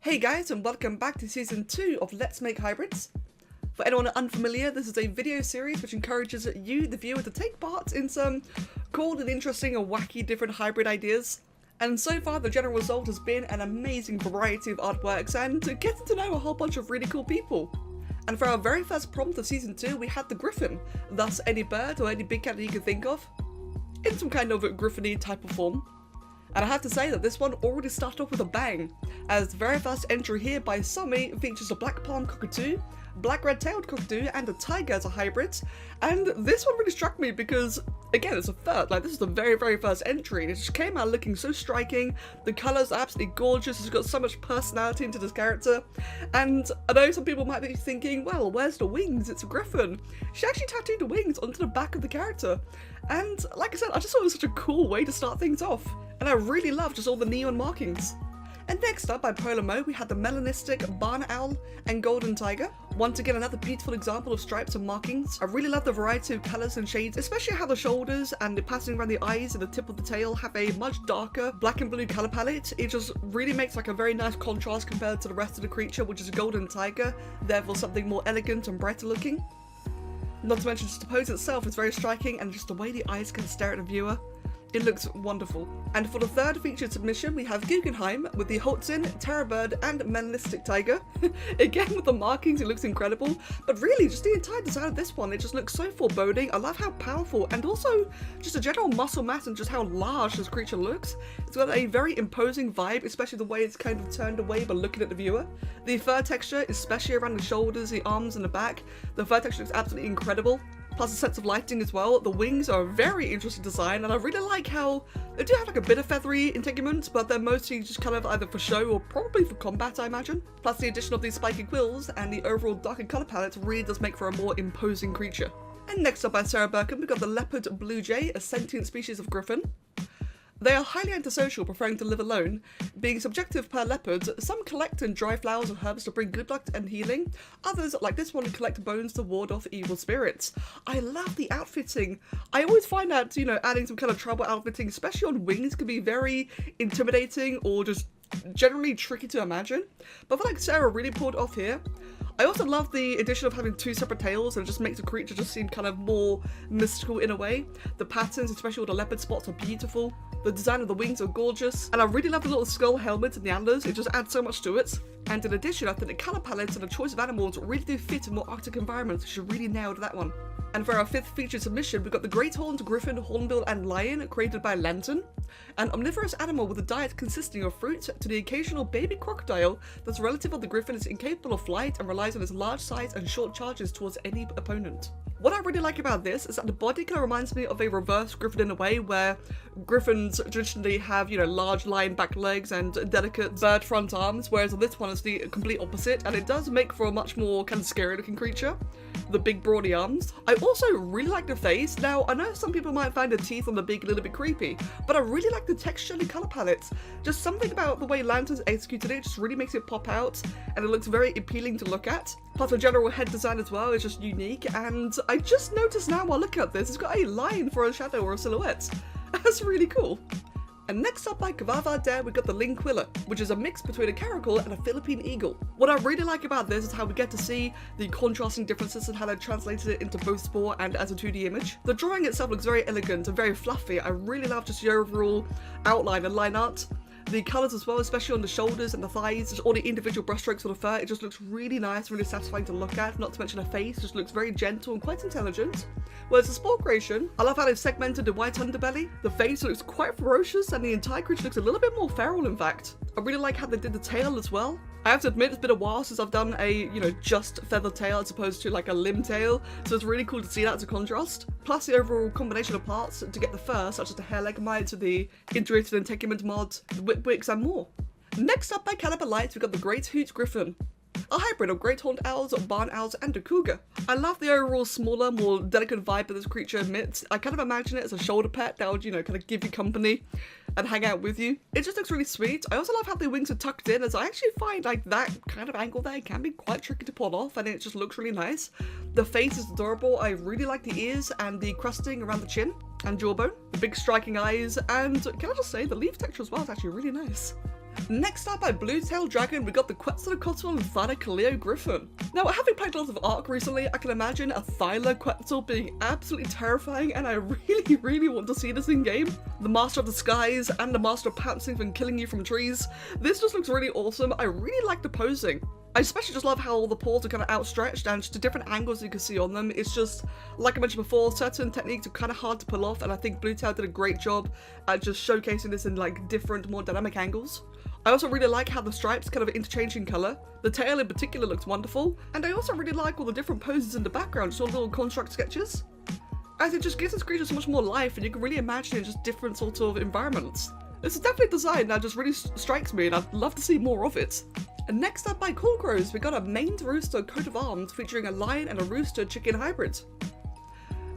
Hey guys, and welcome back to season 2 of Let's Make Hybrids. For anyone unfamiliar, this is a video series which encourages you, the viewer, to take part in some cool and interesting and wacky different hybrid ideas. And so far the general result has been an amazing variety of artworks and getting to know a whole bunch of really cool people. And for our very first prompt of season 2 we had the Griffin, thus any bird or any big cat that you can think of, in some kind of Griffin-y type of form. And I have to say that this one already started off with a bang, as the very first entry here by Sami features a black palm cockatoo, black red-tailed cockatoo, and a tiger as a hybrid. And this one really struck me because, again, it's a third, like this is the very first entry, and it just came out looking so striking. The colours are absolutely gorgeous, it's got so much personality into this character. And I know some people might be thinking, well, where's the wings? It's a Griffin. She actually tattooed the wings onto the back of the character. And like I said, I just thought it was such a cool way to start things off. And I really love just all the neon markings. And next up by Polar Mo, we had the melanistic barn owl and golden tiger. Once again, another beautiful example of stripes and markings. I really love the variety of colours and shades, especially how the shoulders and the passing around the eyes and the tip of the tail have a much darker black and blue colour palette. It just really makes like a very nice contrast compared to the rest of the creature, which is a golden tiger, therefore something more elegant and brighter looking. Not to mention just the pose itself is very striking, and just the way the eyes can stare at the viewer. It looks wonderful. And for the third featured submission, we have Guggenheim with the Holtzin, Terrorbird, and Melanistic Tiger. Again, with the markings, it looks incredible. But really, just the entire design of this one, it just looks so foreboding. I love how powerful, and also just a general muscle mass and just how large this creature looks. It's got a very imposing vibe, especially the way it's kind of turned away but looking at the viewer. The fur texture, especially around the shoulders, the arms, and the back, the fur texture looks absolutely incredible. Plus a sense of lighting as well. The wings are a very interesting design, and I really like how they do have like a bit of feathery integument, but they're mostly just kind of either for show or probably for combat, I imagine. Plus the addition of these spiky quills and the overall darker colour palette really does make for a more imposing creature. And next up by Sarah Birkham, we've got the leopard blue jay, a sentient species of griffin. They are highly antisocial, preferring to live alone. Being subjective per leopard, some collect and dry flowers or herbs to bring good luck and healing. Others, like this one, collect bones to ward off evil spirits. I love the outfitting. I always find that, adding some kind of tribal outfitting, especially on wings, can be very intimidating or just generally tricky to imagine. But I feel like Sarah really pulled it off here. I also love the addition of having two separate tails, and it just makes the creature just seem kind of more mystical in a way. The patterns, especially with the leopard spots, are beautiful. The design of the wings are gorgeous, and I really love the little skull helmet and the antlers. It just adds so much to it. And in addition, I think the colour palettes and the choice of animals really do fit in more Arctic environments. She really nailed that one. And for our fifth featured submission, we've got the Great Horned Griffin, Hornbill, and Lion, created by Lantern. An omnivorous animal with a diet consisting of fruit to the occasional baby crocodile that's relative of the griffin is incapable of flight and relies on its large size and short charges towards any opponent. What I really like about this is that the body kind of reminds me of a reverse griffin in a way, where griffins traditionally have, large lion back legs and delicate bird front arms, whereas this one is the complete opposite, and it does make for a much more kind of scary looking creature. The big broady arms. I also really like the face. Now, I know some people might find the teeth on the beak a little bit creepy, but I really like the texture and the colour palettes. Just something about the way Lantern's executed it just really makes it pop out, and it looks very appealing to look at. Plus the general head design as well is just unique, and I just noticed now while looking at this, it's got a line for a shadow or a silhouette. That's really cool. And next up by Kavava Dare, we've got the Linquilla, which is a mix between a caracal and a Philippine eagle. What I really like about this is how we get to see the contrasting differences and how they translated it into both sport and as a 2D image. The drawing itself looks very elegant and very fluffy. I really love just the overall outline and line art. The colours as well, especially on the shoulders and the thighs, just all the individual brushstrokes for the fur, it just looks really nice, really satisfying to look at, not to mention her face, just looks very gentle and quite intelligent. Whereas the sport creation, I love how they've segmented the white underbelly, the face looks quite ferocious, and the entire creature looks a little bit more feral in fact. I really like how they did the tail as well. I have to admit, it's been a while since I've done a, just feathered tail as opposed to like a limb tail, so it's really cool to see that as a contrast. Plus the overall combination of parts to get the fur, such as the hair leg mite, the integrated integument mod, the whip wicks, and more. Next up by Caliber Lights, we've got the Great Hoot Griffin, a hybrid of great horned owls, barn owls, and a cougar. I love the overall smaller, more delicate vibe that this creature emits. I kind of imagine it as a shoulder pet that would, kind of give you company and hang out with you. It just looks really sweet. I also love how the wings are tucked in, as I actually find like that kind of angle there can be quite tricky to pull off, and it just looks really nice. The face is adorable. I really like the ears and the crusting around the chin and jawbone, the big striking eyes, and can I just say the leaf texture as well is actually really nice. Next up by RubinaDragon, we got the Kiilstofte and Thyla Griffin. Now, having played a lot of Ark recently, I can imagine a Thyla Quetzal being absolutely terrifying, and I really want to see this in game. The Master of the Skies and the Master of pouncing and killing you from trees. This just looks really awesome. I really like the posing. I especially just love how all the paws are kind of outstretched and just the different angles you can see on them. It's just, like I mentioned before, certain techniques are kind of hard to pull off, and I think Bluetail did a great job at just showcasing this in like different, more dynamic angles. I also really like how the stripes kind of interchange in colour. The tail in particular looks wonderful, and I also really like all the different poses in the background, just all little construct sketches, as it just gives this creature so much more life, and you can really imagine it in just different sorts of environments. This is definitely a design that just really strikes me, and I'd love to see more of it. And next up by Cool Crows, we got a maned rooster coat of arms featuring a lion and a rooster chicken hybrid.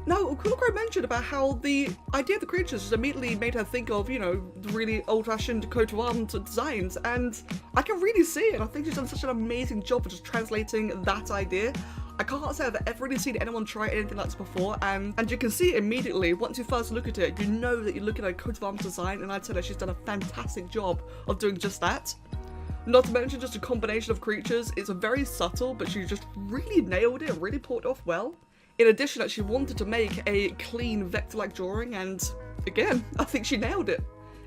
Now, Cool Crow mentioned about how the idea of the creatures just immediately made her think of, you know, the really old-fashioned coat of arms designs, and I can really see it. I think she's done such an amazing job of just translating that idea. I can't say I've ever really seen anyone try anything like this before, and you can see it immediately. Once you first look at it, you know that you're looking at a coat of arms design, and I'd say that she's done a fantastic job of doing just that. Not to mention just a combination of creatures. It's very subtle, but she just really nailed it, really pulled it off well. In addition, she wanted to make a clean vector-like drawing, and again, I think she nailed it.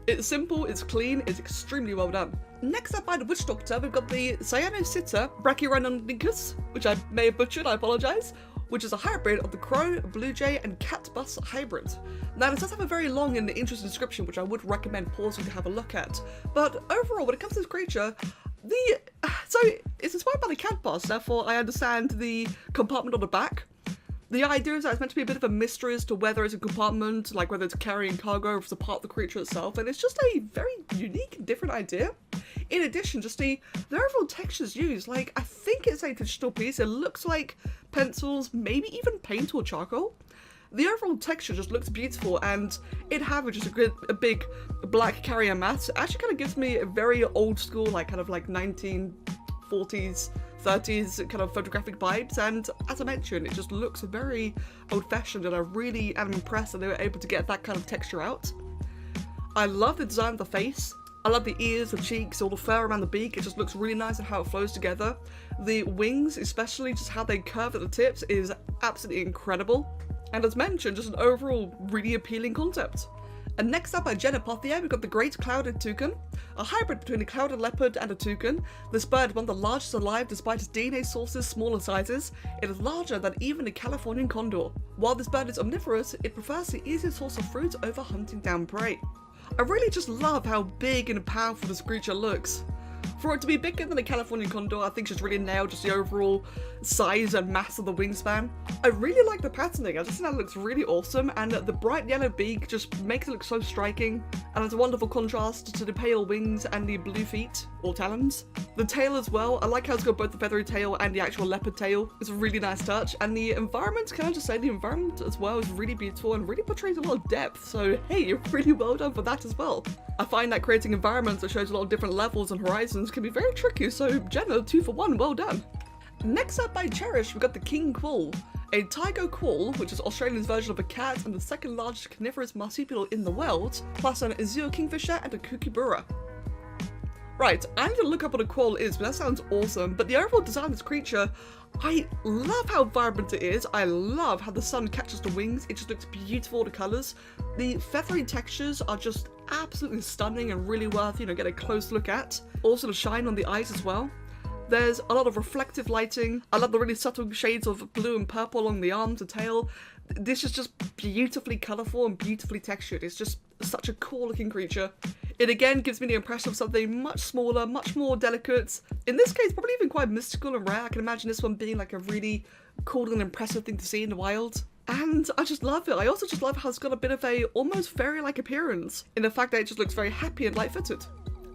It's simple, it's clean, it's extremely well done. Next up by the Kiilstofte, we've got the Cyanositta Brachyrhinonicus, which I may have butchered, I apologise, which is a hybrid of the crow, blue jay, and cat bus hybrid. Now, this does have a very long and interesting description, which I would recommend pausing to have a look at. But overall, when it comes to this creature, so it's inspired by the cat bus, therefore I understand the compartment on the back. The idea is that it's meant to be a bit of a mystery as to whether it's a compartment, like whether it's carrying cargo or if it's a part of the creature itself, and it's just a very unique and different idea. In addition, just the overall textures used, like, I think it's a digital piece. It looks like pencils, maybe even paint or charcoal. The overall texture just looks beautiful, and it having just a big black carrier mass actually kind of gives me a very old school, like kind of like 1940s, 30s kind of photographic vibes, and as I mentioned, it just looks very old-fashioned, and I really am impressed that they were able to get that kind of texture out. I love the design of the face. I love the ears, the cheeks, all the fur around the beak. It just looks really nice and how it flows together. The wings, especially just how they curve at the tips, is absolutely incredible. And as mentioned, just an overall really appealing concept. And next up by Genopothia, we've got the Great Clouded Toucan, a hybrid between a clouded leopard and a toucan. This bird is one of the largest alive despite its DNA source's smaller sizes. It is larger than even a Californian condor. While this bird is omnivorous, it prefers the easiest source of fruit over hunting down prey. I really just love how big and powerful this creature looks. For it to be bigger than a Californian condor, I think she's really nailed just the overall size and mass of the wingspan. I really like the patterning, I just think that looks really awesome, and the bright yellow beak just makes it look so striking, and it's a wonderful contrast to the pale wings and the blue feet, or talons. The tail as well, I like how it's got both the feathery tail and the actual leopard tail. It's a really nice touch, and the environment, can I just say, the environment as well is really beautiful and really portrays a lot of depth, so hey, you're really well done for that as well. I find that creating environments that shows a lot of different levels and horizons can be very tricky, so Jenna, 2 for 1, well done. Next up by Cherish, we've got the King Quoll, a Tigo quoll, which is Australia's version of a cat and the second largest carnivorous marsupial in the world, plus an azure kingfisher and a kookaburra. Right, I need to look up what a quoll is, but that sounds awesome. But the overall design of this creature, I love how vibrant it is. I love how the sun catches the wings. It just looks beautiful, the colours. The feathery textures are just absolutely stunning and really worth, you know, getting a close look at. Also the shine on the eyes as well. There's a lot of reflective lighting. I love the really subtle shades of blue and purple along the arms and tail. This is just beautifully colourful and beautifully textured. It's just such a cool looking creature. It again gives me the impression of something much smaller, much more delicate. In this case, probably even quite mystical and rare. I can imagine this one being like a really cool and impressive thing to see in the wild. And I just love it. I also just love how it's got a bit of a almost fairy-like appearance in the fact that it just looks very happy and light-footed.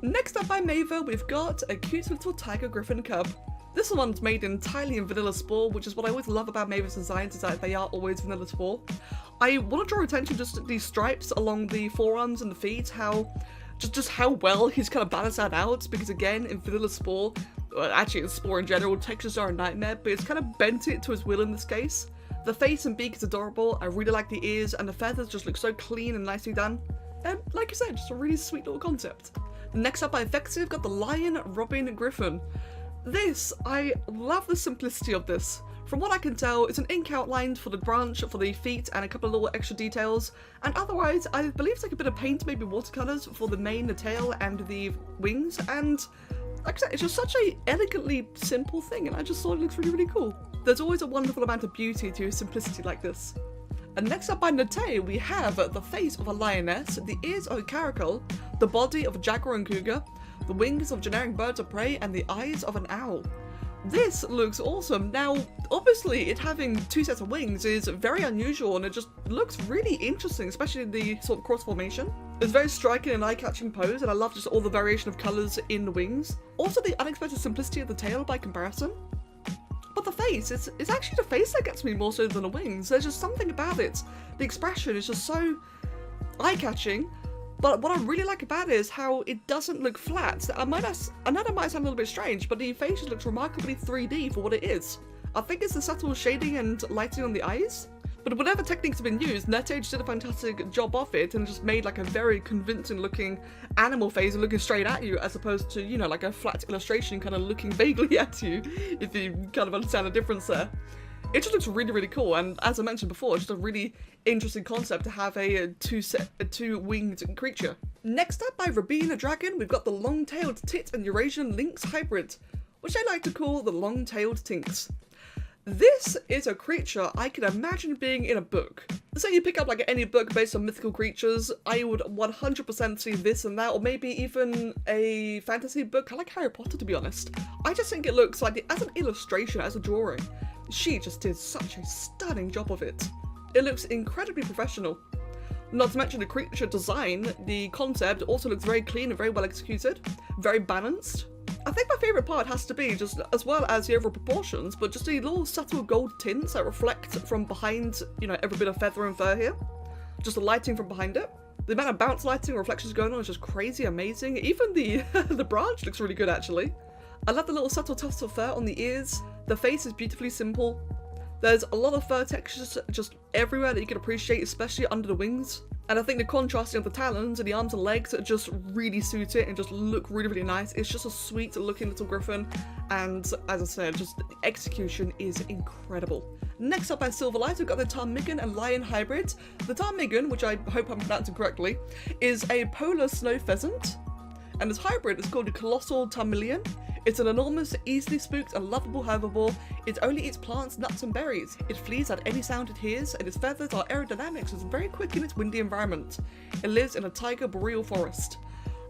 Next up by Mava, we've got a cute little tiger griffin cub. This one's made entirely in vanilla spore, which is what I always love about Mava's designs, is that they are always vanilla spore. I want to draw attention just to these stripes along the forearms and the feet, how just how well he's kind of balanced that out, because again, in vanilla spore, actually in spore in general, textures are a nightmare, but it's kind of bent it to his will in this case. The face and beak is adorable. I really like the ears, and the feathers just look so clean and nicely done. And like I said, just a really sweet little concept. Next up by Effective, got the Lion Robin Griffin. This, I love the simplicity of this. From what I can tell, it's an ink outline for the branch, for the feet, and a couple of little extra details. And otherwise, I believe it's like a bit of paint, maybe watercolors for the mane, the tail, and the wings. And like I said, it's just such a elegantly simple thing, and I just thought it looks really, really cool. There's always a wonderful amount of beauty to simplicity like this. And next up by Nate, we have the face of a lioness, the ears of a caracal, the body of a jaguar and cougar, the wings of generic birds of prey, and the eyes of an owl. This looks awesome. Now, obviously, it having two sets of wings is very unusual, and it just looks really interesting, especially the sort of cross formation. It's very striking and eye-catching pose, and I love just all the variation of colours in the wings. Also, the unexpected simplicity of the tail by comparison. But the face, it's actually the face that gets me more so than the wings. There's just something about it. The expression is just so eye-catching. But what I really like about it is how it doesn't look flat. I know that might sound a little bit strange, but the face just looks remarkably 3D for what it is. I think it's the subtle shading and lighting on the eyes. But whatever techniques have been used, NetEdge did a fantastic job of it and just made like a very convincing looking animal face looking straight at you, as opposed to, you know, like a flat illustration kind of looking vaguely at you, if you kind of understand the difference there. It just looks really, really cool, and as I mentioned before, it's just a really interesting concept to have a two-winged creature. Next up by RubinaDragon, we've got the long-tailed tit and Eurasian lynx hybrid, which I like to call the long-tailed tinks. This is a creature I can imagine being in a book. Say you pick up like any book based on mythical creatures, I would 100% see this and that, or maybe even a fantasy book. I like Harry Potter, to be honest. I just think it looks like, as an illustration, as a drawing, she just did such a stunning job of it. It looks incredibly professional. Not to mention the creature design, the concept also looks very clean and very well executed, very balanced. I think my favourite part has to be just, as well as the overall proportions, but just the little subtle gold tints that reflect from behind, you know, every bit of feather and fur here. Just the lighting from behind it. The amount of bounce lighting and reflections going on is just crazy amazing. Even the the branch looks really good, actually. I love the little subtle tufts of fur on the ears. The face is beautifully simple. There's a lot of fur textures just everywhere that you can appreciate, especially under the wings. And I think the contrasting of the talons and the arms and legs just really suit it and just look really, really nice. It's just a sweet looking little griffin. And as I said, just the execution is incredible. Next up by Silverlight, we've got the ptarmigan and lion hybrid. The ptarmigan, which I hope I'm pronouncing correctly, is a polar snow pheasant. And this hybrid is called a colossal ptarmigan. It's an enormous, easily spooked and lovable herbivore. It only eats plants, nuts and berries. It flees at any sound it hears, and its feathers are aerodynamic, so it's very quick in its windy environment. It lives in a taiga boreal forest.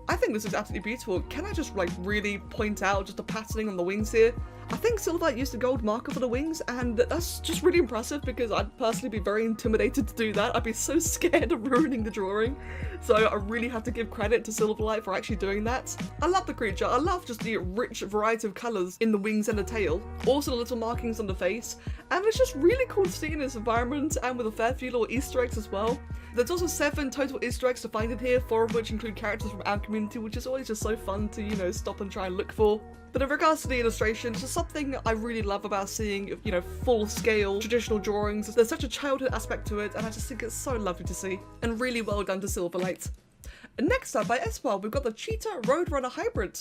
I think this is absolutely beautiful. Can I just like really point out just the patterning on the wings here? I think Silverlight used a gold marker for the wings, and that's just really impressive because I'd personally be very intimidated to do that. I'd be so scared of ruining the drawing. So I really have to give credit to Silverlight for actually doing that. I love the creature. I love just the rich variety of colours in the wings and the tail. Also the little markings on the face. And it's just really cool to see in this environment, and with a fair few little Easter eggs as well. There's also 7 total Easter eggs to find in here, 4 of which include characters from our community, which is always just so fun to, you know, stop and try and look for. But in regards to the illustration, it's just something I really love about seeing, you know, full-scale traditional drawings. There's such a childhood aspect to it, and I just think it's so lovely to see. And really well done to Silverlight. And next up by Espoir, we've got the Cheetah Roadrunner Hybrid.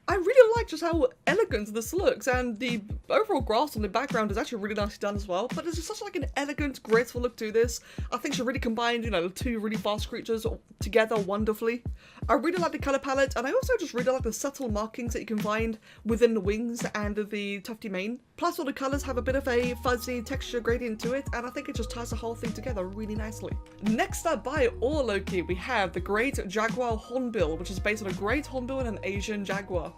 I really like just how elegant this looks, and the overall grass on the background is actually really nicely done as well. But there's just such like an elegant, graceful look to this. I think she really combined, you know, the two really fast creatures together wonderfully. I really like the colour palette, and I also just really like the subtle markings that you can find within the wings and the tufty mane. Plus all the colours have a bit of a fuzzy texture gradient to it, and I think it just ties the whole thing together really nicely. Next up by Loki, we have the Great Jaguar Hornbill, which is based on a great hornbill and an Asian jaguar.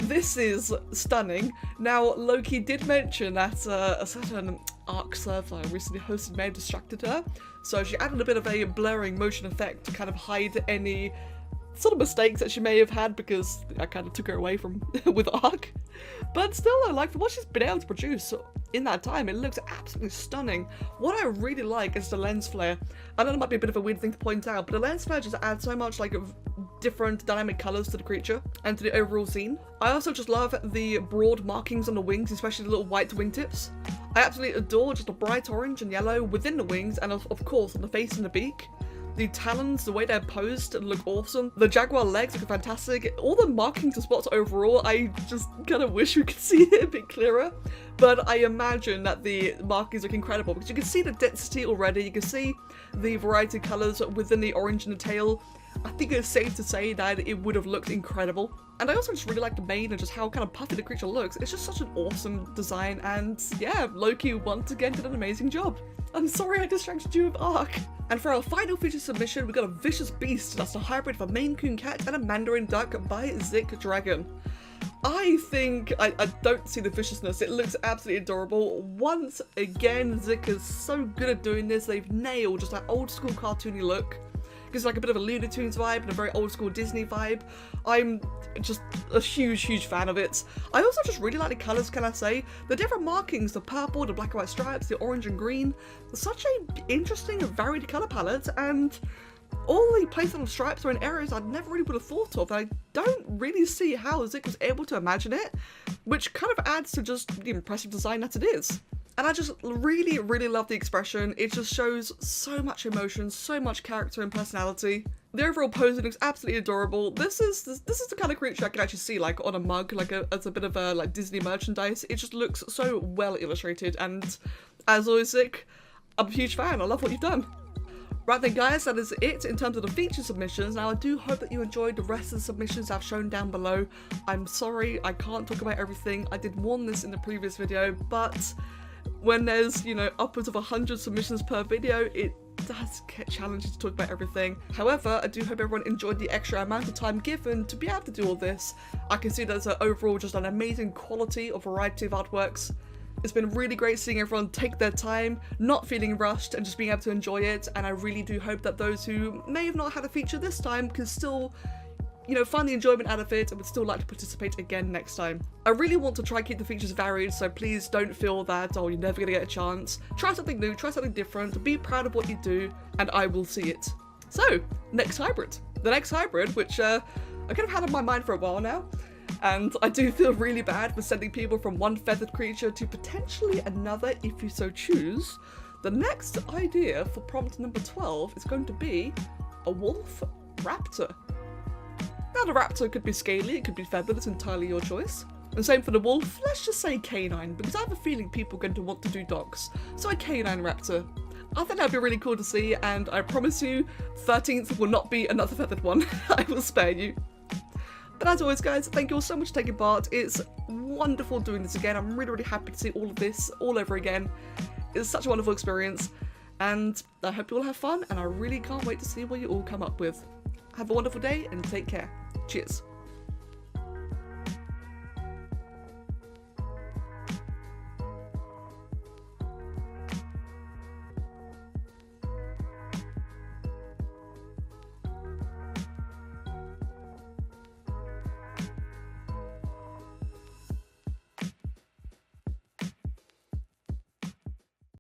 This is stunning. Now, Loki did mention that a certain Arc server I recently hosted may have distracted her, so she added a bit of a blurring motion effect to kind of hide any sort of mistakes that she may have had, because I kind of took her away from with Arc. But still, I like what she's been able to produce in that time. It looks absolutely stunning. What I really like is the lens flare. I know it might be a bit of a weird thing to point out, but the lens flare just adds so much like different dynamic colours to the creature and to the overall scene. I also just love the broad markings on the wings, especially the little white wingtips. I absolutely adore just the bright orange and yellow within the wings, and of course on the face and the beak. The talons, the way they're posed, look awesome. The jaguar legs look fantastic. All the markings and spots overall, I just kind of wish we could see it a bit clearer. But I imagine that the markings look incredible because you can see the density already. You can see the variety of colours within the orange and the tail. I think it's safe to say that it would have looked incredible. And I also just really like the mane and just how kind of puffy the creature looks. It's just such an awesome design, and yeah, Loki once again did an amazing job. I'm sorry I distracted you with Ark. And for our final feature submission, we got a vicious beast that's a hybrid of a Maine Coon cat and a Mandarin duck by RubinaDragon. I think I don't see the viciousness. It looks absolutely adorable. Once again, Zik is so good at doing this. They've nailed just that old school cartoony look. Gives like a bit of a Looney Tunes vibe and a very old school Disney vibe. I'm just a huge fan of it. I also just really like the colours, can I say? The different markings, the purple, the black and white stripes, the orange and green. Such a interesting and varied colour palette, and all the placement of stripes are in areas I never really would have thought of. I don't really see how Zik was able to imagine it, which kind of adds to just the impressive design that it is. And I just really love the expression. It just shows so much emotion, so much character and personality. The overall posing looks absolutely adorable. This is the kind of creature I can actually see like on a mug, like as a bit of a like Disney merchandise. It just looks so well illustrated, and as always, Zik, I'm a huge fan. I love what you've done. Right then guys, that is it in terms of the feature submissions. Now I do hope that you enjoyed the rest of the submissions I've shown down below. I'm sorry I can't talk about everything. I did warn this in the previous video, but when there's, you know, upwards of 100 submissions per video, it does get challenging to talk about everything. However, I do hope everyone enjoyed the extra amount of time given to be able to do all this. I can see there's overall just an amazing quality of variety of artworks. It's been really great seeing everyone take their time, not feeling rushed, and just being able to enjoy it. And I really do hope that those who may have not had a feature this time can still, you know, find the enjoyment out of it and would still like to participate again next time. I really want to try and keep the features varied, so please don't feel that, oh, you're never gonna get a chance. Try something new, try something different, be proud of what you do, and I will see it. So, next hybrid. The next hybrid, which I kind of had in my mind for a while now, and I do feel really bad for sending people from one feathered creature to potentially another if you so choose. The next idea for prompt number 12 is going to be a wolf raptor. Now the raptor could be scaly, it could be feathered, it's entirely your choice. And same for the wolf, let's just say canine, because I have a feeling people are going to want to do dogs. So a canine raptor. I think that'd be really cool to see, and I promise you, 13th will not be another feathered one. I will spare you. But as always guys, thank you all so much for taking part. It's wonderful doing this again. I'm really happy to see all of this all over again. It's such a wonderful experience, and I hope you all have fun, and I really can't wait to see what you all come up with. Have a wonderful day and take care. Cheers.